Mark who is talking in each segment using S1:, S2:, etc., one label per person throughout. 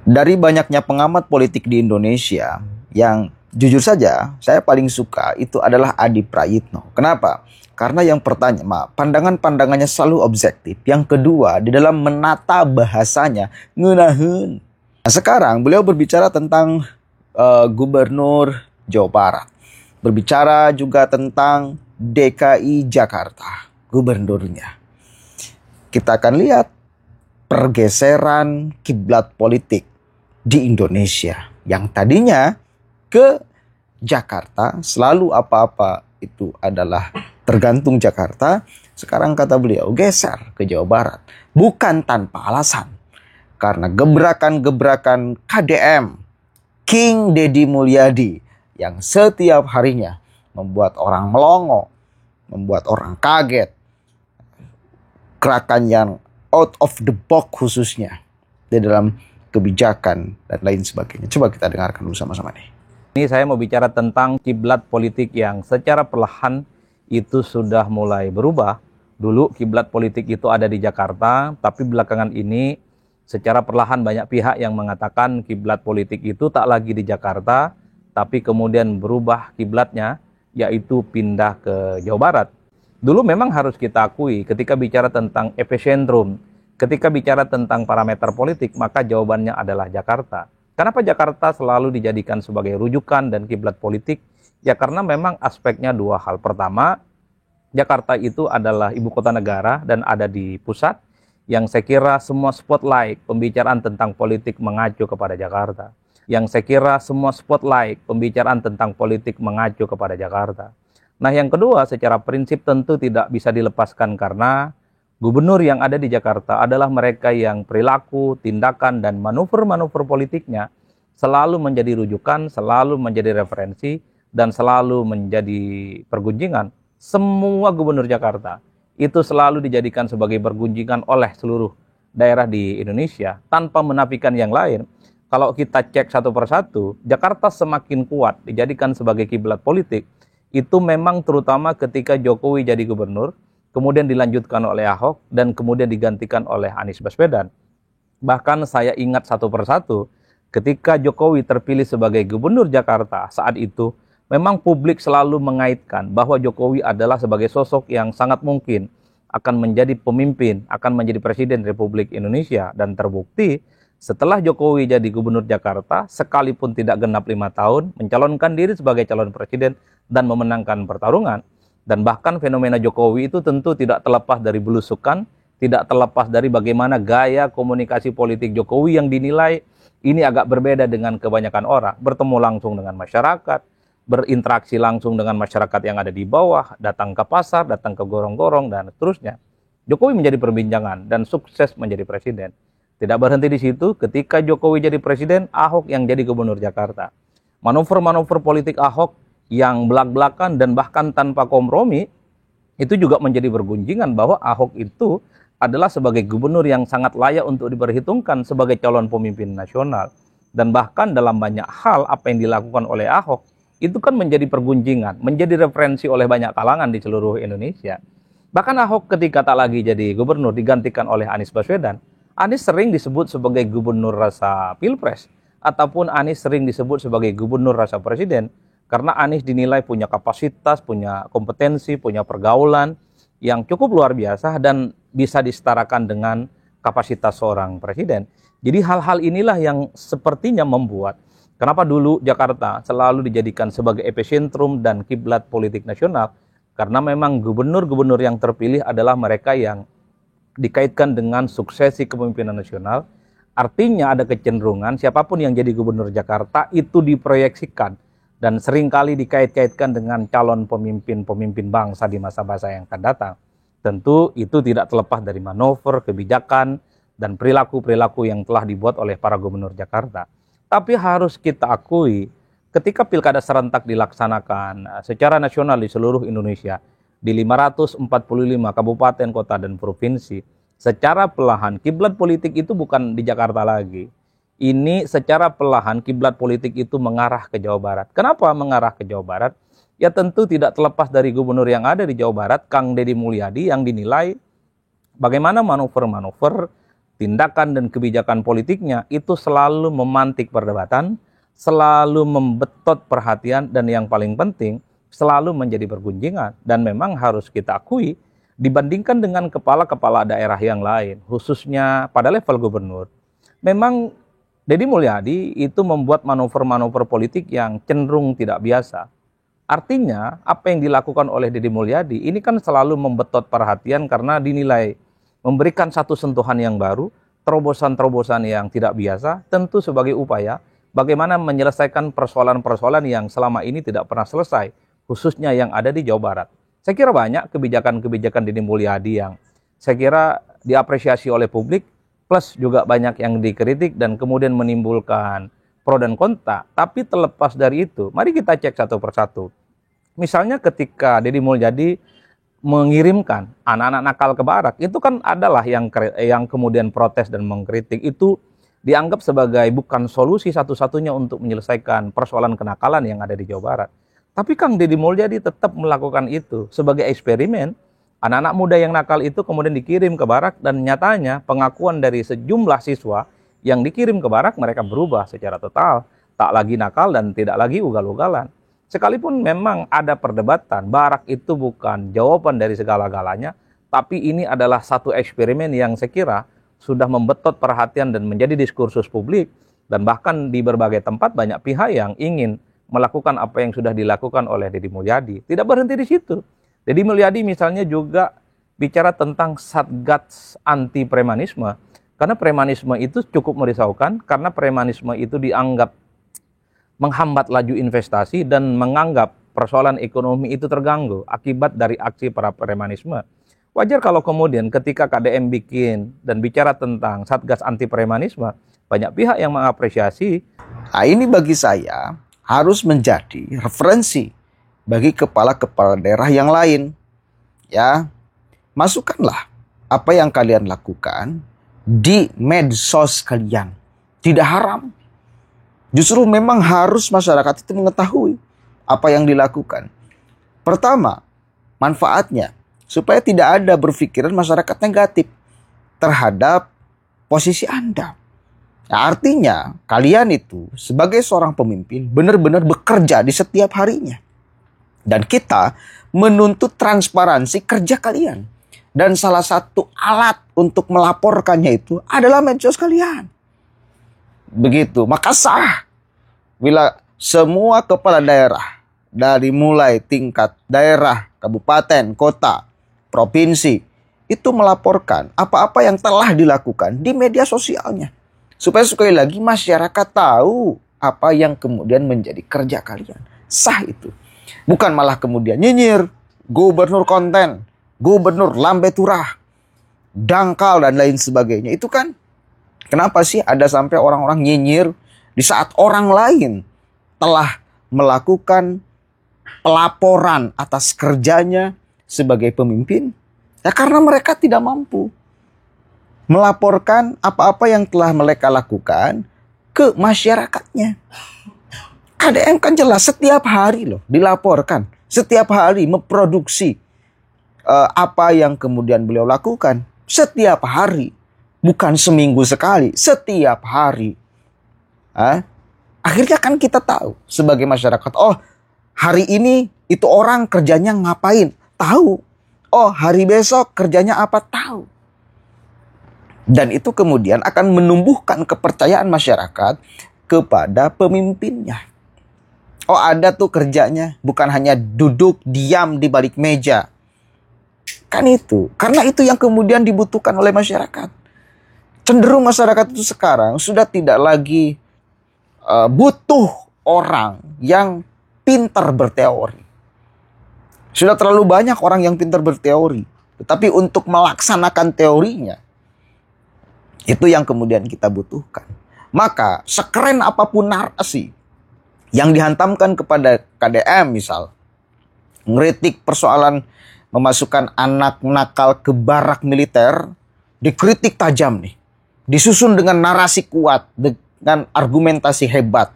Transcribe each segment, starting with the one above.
S1: Dari banyaknya pengamat politik di Indonesia, yang jujur saja saya paling suka itu adalah Adi Prayitno. Kenapa? Karena yang pertama, pandangan-pandangannya selalu objektif. Yang kedua, di dalam menata bahasanya, ngeunaheun. Nah, sekarang beliau berbicara tentang Gubernur Jawa Barat. Berbicara juga tentang DKI Jakarta, gubernurnya. Kita akan lihat pergeseran kiblat politik di Indonesia. Yang tadinya ke Jakarta, selalu apa-apa itu adalah tergantung Jakarta. Sekarang kata beliau geser ke Jawa Barat. Bukan tanpa alasan. Karena gebrakan-gebrakan KDM, King Deddy Mulyadi, yang setiap harinya membuat orang melongo, membuat orang kaget. Gerakan yang out of the box khususnya di dalam kebijakan dan lain sebagainya. Coba kita dengarkan dulu sama-sama nih.
S2: Ini saya mau bicara tentang kiblat politik yang secara perlahan itu sudah mulai berubah. Dulu kiblat politik itu ada di Jakarta, tapi belakangan ini secara perlahan banyak pihak yang mengatakan kiblat politik itu tak lagi di Jakarta, tapi kemudian berubah kiblatnya, yaitu pindah ke Jawa Barat. Dulu memang harus kita akui ketika bicara tentang epicentrum, ketika bicara tentang parameter politik, maka jawabannya adalah Jakarta. Kenapa Jakarta selalu dijadikan sebagai rujukan dan kiblat politik? Ya karena memang aspeknya dua hal. Pertama, Jakarta itu adalah ibu kota negara dan ada di pusat, yang saya kira semua spotlight pembicaraan tentang politik mengacu kepada Jakarta. Yang saya kira semua spotlight pembicaraan tentang politik mengacu kepada Jakarta. Nah yang kedua, secara prinsip tentu tidak bisa dilepaskan karena gubernur yang ada di Jakarta adalah mereka yang perilaku, tindakan, dan manuver-manuver politiknya selalu menjadi rujukan, selalu menjadi referensi, dan selalu menjadi pergunjingan. Semua gubernur Jakarta itu selalu dijadikan sebagai pergunjingan oleh seluruh daerah di Indonesia tanpa menafikan yang lain. Kalau kita cek satu persatu, Jakarta semakin kuat dijadikan sebagai kiblat politik, itu memang terutama ketika Jokowi jadi gubernur, kemudian dilanjutkan oleh Ahok, dan kemudian digantikan oleh Anies Baswedan. Bahkan saya ingat satu persatu, ketika Jokowi terpilih sebagai gubernur Jakarta saat itu, memang publik selalu mengaitkan bahwa Jokowi adalah sebagai sosok yang sangat mungkin akan menjadi pemimpin, akan menjadi presiden Republik Indonesia. Dan terbukti, setelah Jokowi jadi gubernur Jakarta, sekalipun tidak genap 5 tahun, mencalonkan diri sebagai calon presiden dan memenangkan pertarungan. Dan bahkan fenomena Jokowi itu tentu tidak terlepas dari belusukan, tidak terlepas dari bagaimana gaya komunikasi politik Jokowi yang dinilai ini agak berbeda dengan kebanyakan orang. Bertemu langsung dengan masyarakat, berinteraksi langsung dengan masyarakat yang ada di bawah, datang ke pasar, datang ke gorong-gorong, dan seterusnya. Jokowi menjadi perbincangan dan sukses menjadi presiden. Tidak berhenti di situ, ketika Jokowi jadi presiden, Ahok yang jadi gubernur Jakarta. Manuver-manuver politik Ahok yang belak-belakan dan bahkan tanpa kompromi, itu juga menjadi bergunjingan bahwa Ahok itu adalah sebagai gubernur yang sangat layak untuk diperhitungkan sebagai calon pemimpin nasional. Dan bahkan dalam banyak hal apa yang dilakukan oleh Ahok, itu kan menjadi pergunjingan, menjadi referensi oleh banyak kalangan di seluruh Indonesia. Bahkan Ahok ketika tak lagi jadi gubernur digantikan oleh Anies Baswedan, Anies sering disebut sebagai gubernur rasa pilpres, ataupun Anies sering disebut sebagai gubernur rasa presiden, karena Anies dinilai punya kapasitas, punya kompetensi, punya pergaulan yang cukup luar biasa dan bisa disetarakan dengan kapasitas seorang presiden. Jadi hal-hal inilah yang sepertinya membuat kenapa dulu Jakarta selalu dijadikan sebagai epicentrum dan kiblat politik nasional, karena memang gubernur-gubernur yang terpilih adalah mereka yang dikaitkan dengan suksesi kepemimpinan nasional. Artinya ada kecenderungan siapapun yang jadi gubernur Jakarta itu diproyeksikan dan seringkali dikait-kaitkan dengan calon pemimpin-pemimpin bangsa di masa-masa yang akan datang. Tentu itu tidak terlepas dari manuver, kebijakan, dan perilaku-perilaku yang telah dibuat oleh para gubernur Jakarta. Tapi harus kita akui, ketika pilkada serentak dilaksanakan secara nasional di seluruh Indonesia, di 545 kabupaten, kota, dan provinsi, secara perlahan kiblat politik itu bukan di Jakarta lagi. Ini secara perlahan kiblat politik itu mengarah ke Jawa Barat. Kenapa mengarah ke Jawa Barat? Ya tentu tidak terlepas dari gubernur yang ada di Jawa Barat, Kang Deddy Mulyadi, yang dinilai bagaimana manuver-manuver tindakan dan kebijakan politiknya itu selalu memantik perdebatan, selalu membetot perhatian, dan yang paling penting selalu menjadi bergunjingan. Dan memang harus kita akui, dibandingkan dengan kepala-kepala daerah yang lain, khususnya pada level gubernur, memang Deddy Mulyadi itu membuat manuver-manuver politik yang cenderung tidak biasa. Artinya, apa yang dilakukan oleh Deddy Mulyadi ini kan selalu membetot perhatian karena dinilai memberikan satu sentuhan yang baru, terobosan-terobosan yang tidak biasa, tentu sebagai upaya bagaimana menyelesaikan persoalan-persoalan yang selama ini tidak pernah selesai, khususnya yang ada di Jawa Barat. Saya kira banyak kebijakan-kebijakan Deddy Mulyadi yang saya kira diapresiasi oleh publik, plus juga banyak yang dikritik dan kemudian menimbulkan pro dan kontra. Tapi terlepas dari itu, mari kita cek satu persatu. Misalnya ketika Deddy Mulyadi mengirimkan anak-anak nakal ke Barak, itu kan adalah yang kemudian protes dan mengkritik. Itu dianggap sebagai bukan solusi satu-satunya untuk menyelesaikan persoalan kenakalan yang ada di Jawa Barat. Tapi Kang Deddy Mulyadi tetap melakukan itu sebagai eksperimen. Anak-anak muda yang nakal itu kemudian dikirim ke Barak, dan nyatanya pengakuan dari sejumlah siswa yang dikirim ke Barak, mereka berubah secara total, tak lagi nakal dan tidak lagi ugal-ugalan. Sekalipun memang ada perdebatan, Barak itu bukan jawaban dari segala-galanya, tapi ini adalah satu eksperimen yang saya kira sudah membetot perhatian dan menjadi diskursus publik, dan bahkan di berbagai tempat banyak pihak yang ingin melakukan apa yang sudah dilakukan oleh Deddy Mulyadi. Tidak berhenti di situ. Deddy Mulyadi misalnya juga bicara tentang Satgas anti premanisme, karena premanisme itu cukup merisaukan, karena premanisme itu dianggap menghambat laju investasi dan menganggap persoalan ekonomi itu terganggu akibat dari aksi para premanisme. Wajar kalau kemudian ketika KDM bikin dan bicara tentang Satgas anti premanisme, banyak pihak yang mengapresiasi.
S1: Nah, ini bagi saya harus menjadi referensi bagi kepala-kepala daerah yang lain. Ya, masukkanlah apa yang kalian lakukan di medsos kalian. Tidak haram. Justru memang harus masyarakat itu mengetahui apa yang dilakukan. Pertama, manfaatnya supaya tidak ada berpikiran masyarakat negatif terhadap posisi Anda. Nah, artinya kalian itu sebagai seorang pemimpin benar-benar bekerja di setiap harinya. Dan kita menuntut transparansi kerja kalian. Dan salah satu alat untuk melaporkannya itu adalah medsos kalian. Begitu, maka sah bila semua kepala daerah dari mulai tingkat daerah, kabupaten, kota, provinsi itu melaporkan apa-apa yang telah dilakukan di media sosialnya. Supaya sekali lagi masyarakat tahu apa yang kemudian menjadi kerja kalian. Sah itu. Bukan malah kemudian nyinyir, gubernur konten, gubernur lambe turah, dangkal dan lain sebagainya. Itu kan kenapa sih ada sampai orang-orang nyinyir di saat orang lain telah melakukan pelaporan atas kerjanya sebagai pemimpin? Ya karena mereka tidak mampu melaporkan apa-apa yang telah mereka lakukan ke masyarakatnya. KDM kan jelas setiap hari loh dilaporkan. Setiap hari memproduksi apa yang kemudian beliau lakukan. Setiap hari. Bukan seminggu sekali. Setiap hari. Akhirnya kan kita tahu sebagai masyarakat. Oh, hari ini itu orang kerjanya ngapain? Tahu. Oh, hari besok kerjanya apa? Tahu. Dan itu kemudian akan menumbuhkan kepercayaan masyarakat kepada pemimpinnya. Oh, ada tuh kerjanya, bukan hanya duduk diam di balik meja. Kan itu. Karena itu yang kemudian dibutuhkan oleh masyarakat. Cenderung masyarakat itu sekarang sudah tidak lagi butuh orang yang pintar berteori. Sudah terlalu banyak orang yang pintar berteori. Tetapi untuk melaksanakan teorinya, itu yang kemudian kita butuhkan. Maka sekeren apapun narasi yang dihantamkan kepada KDM misal, ngeritik persoalan memasukkan anak nakal ke barak militer, dikritik tajam nih. Disusun dengan narasi kuat, dengan argumentasi hebat.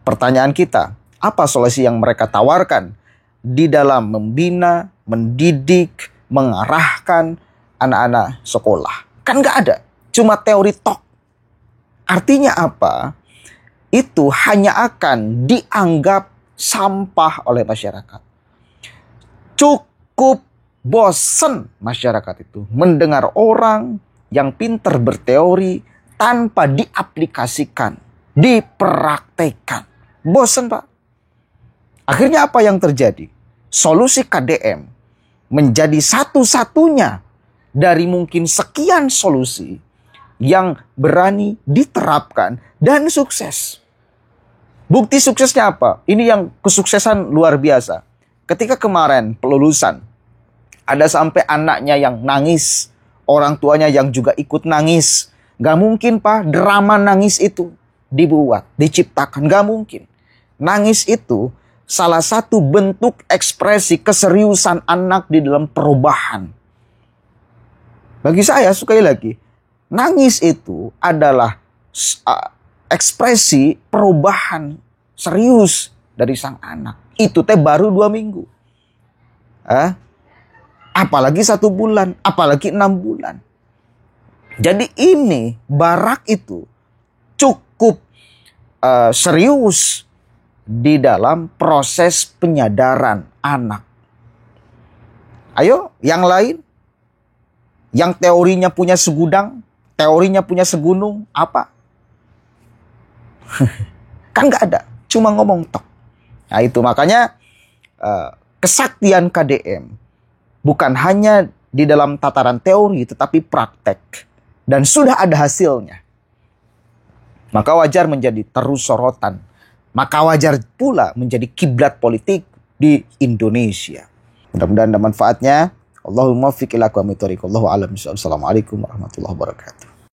S1: Pertanyaan kita, apa solusi yang mereka tawarkan di dalam membina, mendidik, mengarahkan anak-anak sekolah? Kan nggak ada. cuma teori tok. Artinya apa? Itu hanya akan dianggap sampah oleh masyarakat. Cukup bosen masyarakat itu mendengar orang yang pintar berteori tanpa diaplikasikan, dipraktekkan. Bosen, Pak. Akhirnya apa yang terjadi? Solusi KDM menjadi satu-satunya dari mungkin sekian solusi yang berani diterapkan dan sukses. Bukti suksesnya apa? Ini yang kesuksesan luar biasa. Ketika kemarin pelulusan, ada sampai anaknya yang nangis, orang tuanya yang juga ikut nangis. Gak mungkin, Pak, drama nangis itu dibuat, diciptakan. Gak mungkin. Nangis itu salah satu bentuk ekspresi keseriusan anak di dalam perubahan. Bagi saya, sekali lagi, nangis itu adalah ekspresi perubahan serius dari sang anak. Itu teh baru 2 minggu. Apalagi 1 bulan, apalagi 6 bulan. Jadi ini Barak itu cukup serius di dalam proses penyadaran anak. Ayo, yang lain, yang teorinya punya segudang, teorinya punya segunung, apa? Kan gak ada, cuma ngomong tok. Nah itu makanya kesaktian KDM bukan hanya di dalam tataran teori, tetapi praktek. Dan sudah ada hasilnya. Maka wajar menjadi terus sorotan. Maka wajar pula menjadi kiblat politik di Indonesia. Mudah-mudahan ada manfaatnya. Allahumma fiq ila aqwamit thoriq. Allahu a'lam bishawab. Assalamualaikum warahmatullahi wabarakatuh.